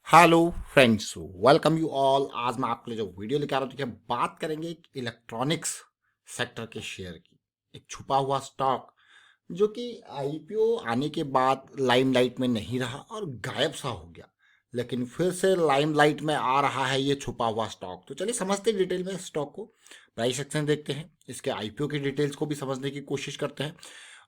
Hello friends, welcome you all. आज मैं आपके लिए जो वीडियो लेकर आ रहा हूँ, देखिए बात करेंगे एक इलेक्ट्रॉनिक्स सेक्टर के शेयर की। एक छुपा हुआ स्टॉक जो कि आईपीओ आने के बाद लाइमलाइट में नहीं रहा और गायब सा हो गया, लेकिन फिर से लाइमलाइट में आ रहा है ये छुपा हुआ स्टॉक। तो चलिए समझते हैं डिटेल में इस स्टॉक को। प्राइस एक्शन देखते हैं, इसके आईपीओ की डिटेल्स को भी समझने की कोशिश करते हैं।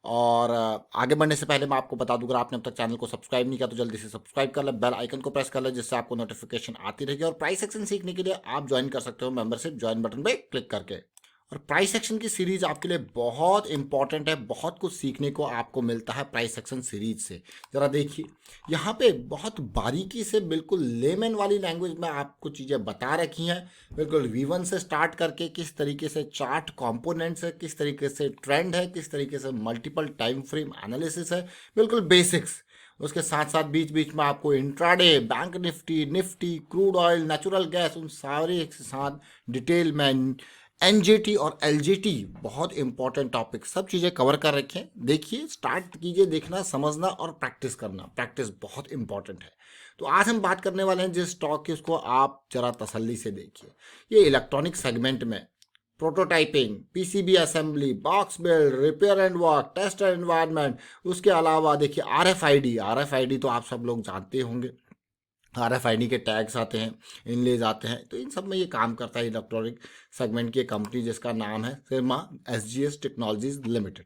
और आगे बढ़ने से पहले मैं आपको बता दूं, अगर आपने अब तक चैनल को सब्सक्राइब नहीं किया तो जल्दी से सब्सक्राइब कर ले, बेल आइकन को प्रेस कर ले, जिससे आपको नोटिफिकेशन आती रहेगी। और प्राइस एक्शन सीखने के लिए आप ज्वाइन कर सकते हो मेंबरशिप ज्वाइन बटन पे क्लिक करके। और प्राइस एक्शन की सीरीज आपके लिए बहुत इंपॉर्टेंट है, बहुत कुछ सीखने को आपको मिलता है प्राइस एक्शन सीरीज से। जरा देखिए, यहाँ पे बहुत बारीकी से बिल्कुल लेमन वाली लैंग्वेज में आपको चीज़ें बता रखी हैं। बिल्कुल V1 से स्टार्ट करके किस तरीके से चार्ट कंपोनेंट्स है, किस तरीके से ट्रेंड है, किस तरीके से मल्टीपल टाइम फ्रेम एनालिसिस है, बिल्कुल बेसिक्स। उसके साथ साथ बीच बीच में आपको intraday, bank Nifty, Nifty, crude oil, natural gas, उन सारे एक साथ डिटेल में एनजीटी और एलजीटी, बहुत इंपॉर्टेंट टॉपिक, सब चीज़ें कवर कर रखे हैं। देखिए, स्टार्ट कीजिए देखना, समझना और प्रैक्टिस करना। प्रैक्टिस बहुत इंपॉर्टेंट है। तो आज हम बात करने वाले हैं जिस स्टॉक की, उसको आप जरा तसल्ली से देखिए। ये इलेक्ट्रॉनिक सेगमेंट में prototyping, PCB assembly, box build, repair and work, test environment, उसके अलावा देखिए आरएफआईडी। आरएफआईडी तो आप सब लोग जानते होंगे। आरएफआईडी के टैग्स आते हैं, इनलेज आते हैं, तो इन सब में ये काम करता है इलेक्ट्रॉनिक सेगमेंट की कंपनी, जिसका नाम है सिरमा एसजीएस टेक्नोलॉजीज लिमिटेड।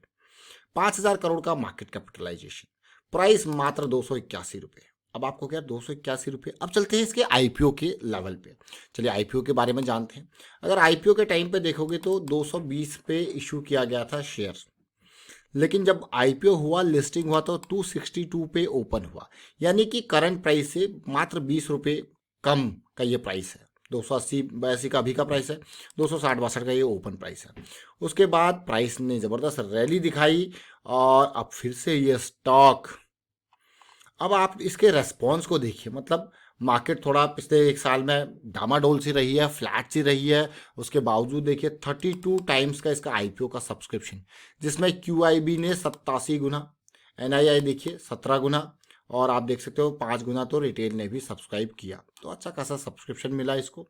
5,000 करोड़ का मार्केट कैपिटलाइजेशन, प्राइस मात्र 281 रुपये। अब आपको क्या, 281 रुपये। अब चलते हैं इसके आईपीओ के लेवल पे। चलिए आईपीओ के बारे में जानते हैं। अगर आईपीओ के टाइम पे देखोगे तो 220 पे इशू किया गया था शेयर्स, लेकिन जब आईपीओ हुआ, लिस्टिंग हुआ तो 262 पे ओपन हुआ। यानी कि करंट प्राइस से मात्र 20 रुपये कम का ये प्राइस है। 280-82 का अभी का प्राइस है, 260-62 का ये ओपन प्राइस है। उसके बाद प्राइस ने ज़बरदस्त रैली दिखाई और अब फिर से ये स्टॉक, अब आप इसके रेस्पॉन्स को देखिए। मतलब मार्केट थोड़ा पिछले एक साल में डामाडोल सी रही है, फ्लैट सी रही है। उसके बावजूद देखिए 32 टाइम्स का इसका आईपीओ का सब्सक्रिप्शन, जिसमें क्यूआईबी ने 87 गुना, एनआईआई देखिए 17 गुना, और आप देख सकते हो 5 गुना तो रिटेल ने भी सब्सक्राइब किया। तो अच्छा खासा सब्सक्रिप्शन मिला इसको।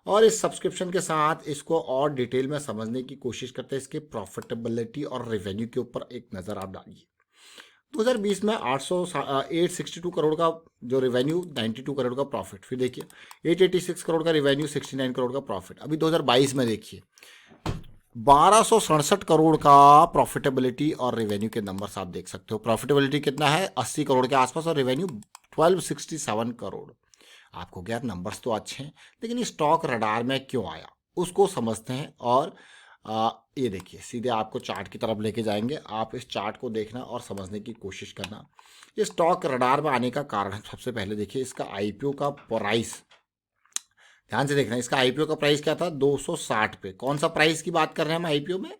और इस सब्सक्रिप्शन के साथ इसको और डिटेल में समझने की कोशिश करते हैं। इसके प्रॉफिटेबिलिटी और रेवेन्यू के ऊपर एक नज़र आप डालिए। 2020 में 862 करोड़ का जो रेवेन्यू, 92 करोड़ का प्रॉफिट। फिर देखिए 886 करोड़ का रेवेन्यू, 69 करोड़ का प्रॉफिट। अभी 2022 में देखिए 1267 करोड़ का प्रॉफिटेबिलिटी और रेवेन्यू के नंबर्स आप देख सकते हो। प्रॉफिटेबिलिटी कितना है, 80 करोड़ के आसपास, और रेवेन्यू 1267 करोड़। आपको क्या, नंबर्स तो अच्छे हैं, लेकिन ये स्टॉक रडार में क्यों आया उसको समझते हैं। और ये देखिए, सीधे आपको चार्ट की तरफ लेके जाएंगे। आप इस चार्ट को देखना और समझने की कोशिश करना। ये स्टॉक रडार में आने का कारण है, सबसे पहले देखिए इसका आईपीओ का प्राइस। ध्यान से देखना, इसका आईपीओ का प्राइस क्या था, 260 पे। कौन सा प्राइस की बात कर रहे हैं हम आईपीओ में,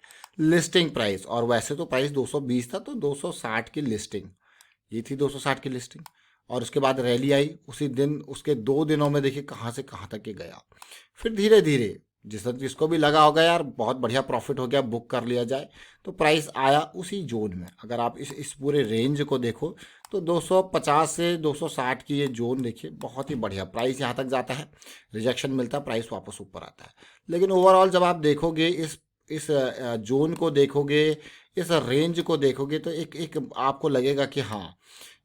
लिस्टिंग प्राइस। और वैसे तो प्राइस 220 था, तो 260 की लिस्टिंग, ये थी 260 की लिस्टिंग। और उसके बाद रैली आई उसी दिन, उसके 2 दिनों में देखिए कहाँ से कहाँ तक ये गया। फिर धीरे धीरे जिसको भी लगा होगा यार बहुत बढ़िया प्रॉफिट हो गया, बुक कर लिया जाए, तो प्राइस आया उसी जोन में। अगर आप इस पूरे रेंज को देखो तो 250 से 260 की ये जोन देखिए, बहुत ही बढ़िया प्राइस यहाँ तक जाता है, रिजेक्शन मिलता है, प्राइस वापस ऊपर आता है। लेकिन ओवरऑल जब आप देखोगे, इस जोन को देखोगे, इस रेंज को देखोगे, तो एक एक आपको लगेगा कि हाँ,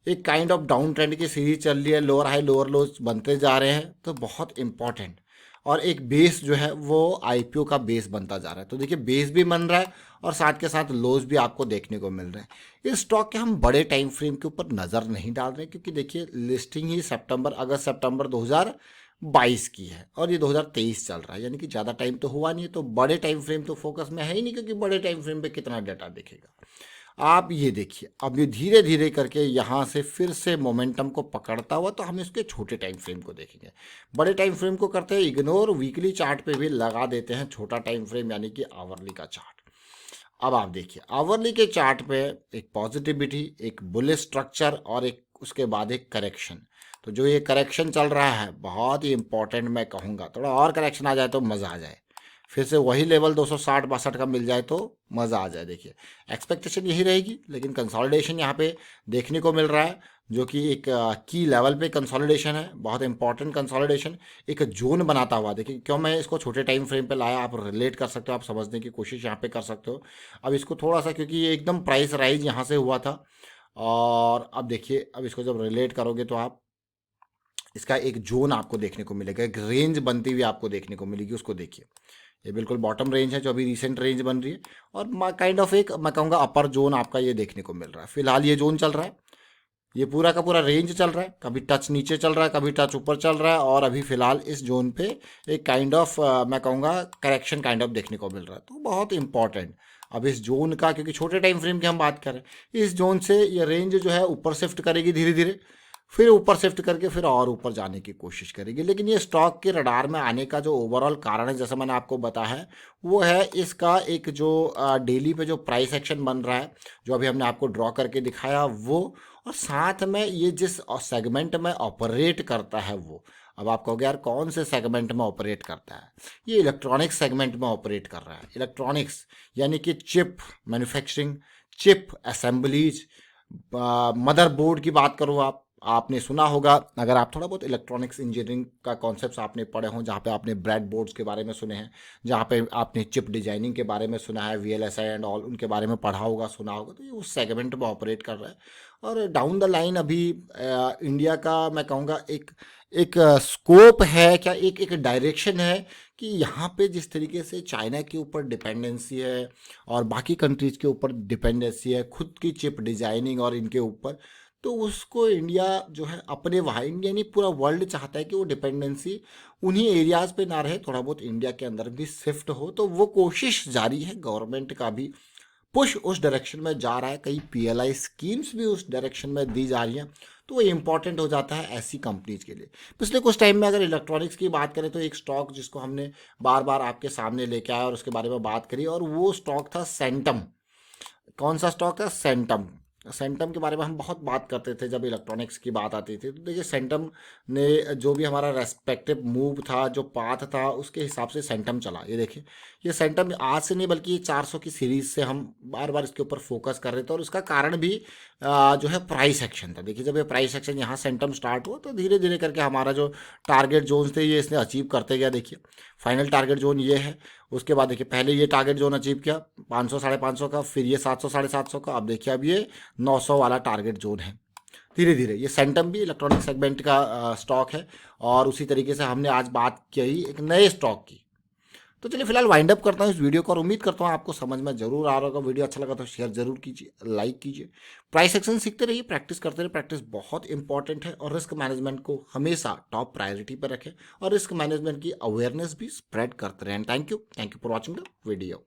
एक काइंड ऑफ डाउन ट्रेंड की सीरीज चल रही है, लोअर हाई लोअर लो बनते जा रहे हैं। तो बहुत इंपॉर्टेंट, और एक बेस जो है वो आईपीओ का बेस बनता जा रहा है। तो देखिए बेस भी बन रहा है और साथ के साथ लोज भी आपको देखने को मिल रहे हैं। इस स्टॉक के हम बड़े टाइम फ्रेम के ऊपर नज़र नहीं डाल रहे, क्योंकि देखिए लिस्टिंग ही अगस्त सितंबर 2022 की है और ये 2023 चल रहा है, यानी कि ज़्यादा टाइम तो हुआ नहीं है। तो बड़े टाइम फ्रेम तो फोकस में है ही नहीं, क्योंकि बड़े टाइम फ्रेम पे कितना डाटा दिखेगा। आप ये देखिए, अब ये धीरे धीरे करके यहाँ से फिर से मोमेंटम को पकड़ता हुआ, तो हम इसके छोटे टाइम फ्रेम को देखेंगे। बड़े टाइम फ्रेम को करते हैं इग्नोर, वीकली चार्ट पे भी लगा देते हैं छोटा टाइम फ्रेम, यानी कि आवरली का चार्ट। अब आप देखिए आवरली के चार्ट पे एक पॉजिटिविटी, एक बुलिश स्ट्रक्चर, और एक उसके बाद एक करेक्शन। तो जो ये करेक्शन चल रहा है बहुत ही इंपॉर्टेंट, मैं कहूँगा थोड़ा और करेक्शन आ जाए तो मज़ा आ जाए। फिर से वही लेवल 260-62 का मिल जाए तो मज़ा आ जाए। देखिए एक्सपेक्टेशन यही रहेगी, लेकिन कंसोलिडेशन यहाँ पे देखने को मिल रहा है, जो कि एक की लेवल पे कंसोलिडेशन है, बहुत इंपॉर्टेंट कंसोलिडेशन, एक जोन बनाता हुआ। देखिए क्यों मैं इसको छोटे टाइम फ्रेम पे लाया, आप रिलेट कर सकते हो, आप समझने की कोशिश यहाँ पे कर सकते हो। अब इसको थोड़ा सा, क्योंकि ये एकदम प्राइस राइज यहाँ से हुआ था, और अब देखिए अब इसको जब रिलेट करोगे तो आप इसका एक जोन आपको देखने को मिलेगा, एक रेंज बनती हुई आपको देखने को मिलेगी। उसको देखिए, ये बिल्कुल बॉटम रेंज है जो अभी रिसेंट रेंज बन रही है, और काइंड ऑफ एक मैं कहूँगा अपर जोन आपका ये देखने को मिल रहा है। फिलहाल ये जोन चल रहा है, ये पूरा का पूरा रेंज चल रहा है, कभी टच नीचे चल रहा है, कभी टच ऊपर चल रहा है, और अभी फिलहाल इस जोन पे एक काइंड ऑफ मैं कहूँगा करेक्शन काइंड ऑफ देखने को मिल रहा है। तो बहुत इंपॉर्टेंट अब इस जोन का, क्योंकि छोटे टाइम फ्रेम की हम बात कर रहे हैं, इस जोन से ये रेंज जो है ऊपर शिफ्ट करेगी धीरे धीरे, फिर ऊपर शिफ्ट करके फिर और ऊपर जाने की कोशिश करेगी। लेकिन ये स्टॉक के रडार में आने का जो ओवरऑल कारण है, जैसा मैंने आपको बताया है, वो है इसका एक जो डेली पे जो प्राइस एक्शन बन रहा है, जो अभी हमने आपको ड्रॉ करके दिखाया वो, और साथ में ये जिस सेगमेंट में ऑपरेट करता है वो। अब आप कहोगे यार कौन से सेगमेंट में ऑपरेट करता है, ये इलेक्ट्रॉनिक्स सेगमेंट में ऑपरेट कर रहा है। इलेक्ट्रॉनिक्स यानी कि chip manufacturing, chip assemblies, motherboard की बात करो आपने सुना होगा, अगर आप थोड़ा बहुत इलेक्ट्रॉनिक्स इंजीनियरिंग का कॉन्सेप्ट्स आपने पढ़े हों, जहाँ पे आपने ब्रेड बोर्ड्स के बारे में सुने हैं, जहाँ पे आपने चिप डिजाइनिंग के बारे में सुना है, VLSI एंड ऑल उनके बारे में पढ़ा होगा, सुना होगा, तो ये उस सेगमेंट में ऑपरेट कर रहा है। और डाउन द लाइन अभी इंडिया का मैं कहूँगा एक एक स्कोप है क्या, एक एक डायरेक्शन है कि यहाँ पे जिस तरीके से चाइना के ऊपर डिपेंडेंसी है और बाकी कंट्रीज के ऊपर डिपेंडेंसी है खुद की चिप डिजाइनिंग और इनके ऊपर, तो उसको इंडिया जो है अपने वहाँ, इंडिया नहीं पूरा वर्ल्ड चाहता है कि वो डिपेंडेंसी उन्हीं एरियाज पे ना रहे, थोड़ा बहुत इंडिया के अंदर भी शिफ्ट हो। तो वो कोशिश जारी है, गवर्नमेंट का भी पुश उस डायरेक्शन में जा रहा है, कई PLI स्कीम्स भी उस डायरेक्शन में दी जा रही हैं। तो वो इम्पॉर्टेंट हो जाता है ऐसी कंपनीज के लिए। पिछले कुछ टाइम में अगर इलेक्ट्रॉनिक्स की बात करें तो एक स्टॉक जिसको हमने बार बार आपके सामने लेके आया और उसके बारे में बात करी, और वो स्टॉक था सेंटम। कौन सा स्टॉक है? सेंटम। सेंटम के बारे में हम बहुत बात करते थे जब इलेक्ट्रॉनिक्स की बात आती थी। तो देखिए सेंटम ने जो भी हमारा रेस्पेक्टिव मूव था, जो पाथ था, उसके हिसाब से सेंटम चला। ये देखिए, ये सेंटम आज से नहीं बल्कि 400 की सीरीज से हम बार बार इसके ऊपर फोकस कर रहे थे, और उसका कारण भी जो है प्राइस एक्शन था। देखिए जब ये प्राइस एक्शन यहाँ सेंटम स्टार्ट हुआ तो धीरे धीरे करके हमारा जो टारगेट जोन थे ये इसने अचीव करते गया। देखिए फाइनल टारगेट जोन ये है, उसके बाद देखिए पहले ये टारगेट जोन अचीव किया 500 550 का, फिर ये 700 750 का, अब देखिए अब ये 900 वाला टारगेट जोन है। धीरे धीरे ये सेंटम भी इलेक्ट्रॉनिक सेगमेंट का स्टॉक है, और उसी तरीके से हमने आज बात की एक नए स्टॉक की। तो चलिए फिलहाल वाइंड अप करता हूँ इस वीडियो को, और उम्मीद करता हूँ आपको समझ में जरूर आ रहा होगा। वीडियो अच्छा लगा तो शेयर जरूर कीजिए, लाइक कीजिए। प्राइस एक्शन सीखते रहिए, प्रैक्टिस करते रहिए, प्रैक्टिस बहुत इंपॉर्टेंट है, और रिस्क मैनेजमेंट को हमेशा टॉप प्रायोरिटी पर रखें, और रिस्क मैनेजमेंट की अवेयरनेस भी स्प्रेड करते रहें। Thank you for watching the video.